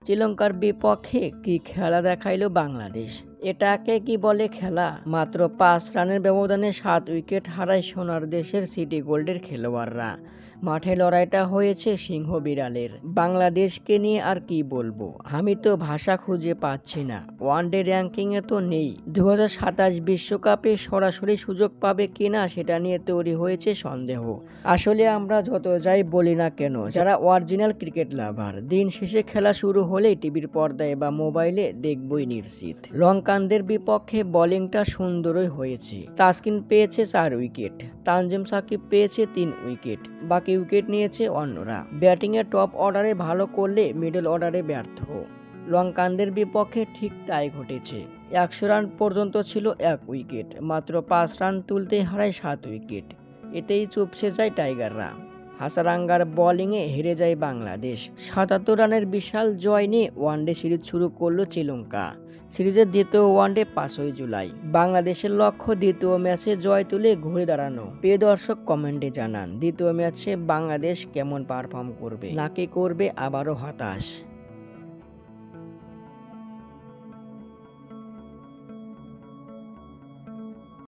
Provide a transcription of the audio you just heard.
শ্রীলঙ্কার বিপক্ষে কি খেলা দেখাইল বাংলাদেশ। এটাকে কি বলে খেলা? মাত্র 5 রানের ব্যবধানে 7 উইকেট হারায় সোনার দেশের সিটি গোল্ডের খেলোয়াড়রা। মাঠে লড়াইটা হয়েছে সিংহ বিড়ালের। বাংলাদেশকে নিয়ে আর কি বলবো, আমি তো ভাষা খুঁজে পাচ্ছি না। ওয়ানডে র্যাঙ্কিংয়ে তো নেই। 2027 বিশ্বকাপে সরাসরি সুযোগ পাবে কিনা সেটা নিয়ে তৈরি হয়েছে সন্দেহ। আসলে আমরা যত যাই বলি না কেন, যারা অরিজিনাল ক্রিকেট লাভার, দিন শেষে খেলা শুরু হলেই টিভির পর্দায় বা মোবাইলে দেখবই নিশ্চিত। লঙ্কানদের বিপক্ষে বোলিংটা সুন্দরই হয়েছে। তাসকিন পেয়েছে 4 উইকেট, তানজিম সাকিব পেয়েছে 3 উইকেট, বাকি উইকেট নিয়েছে অন্যরা। ব্যাটিংয়ে টপ অর্ডারে ভালো করলে মিডল অর্ডারে ব্যর্থ। লঙ্কানদের বিপক্ষে ঠিক তাই ঘটেছে। 100 রান পর্যন্ত ছিল 1 উইকেট, মাত্র 5 রান তুলতেই হারায় 7 উইকেট। এতেই চুপসে যায় টাইগাররা। হাসারাঙ্গার বোলিংয়ে হেরে যায় বাংলাদেশ। 77 রানের বিশাল জয় নিয়ে ওয়ানডে সিরিজ শুরু করলো শ্রীলঙ্কা। সিরিজের দ্বিতীয় ওয়ানডে 5ই জুলাই। বাংলাদেশের লক্ষ্য দ্বিতীয় ম্যাচে জয় তুলে ঘুরে দাঁড়ানো। প্রিয় দর্শক, কমেন্টে জানান দ্বিতীয় ম্যাচে বাংলাদেশ কেমন পারফর্ম করবে, নাকি করবে আবারও হতাশ।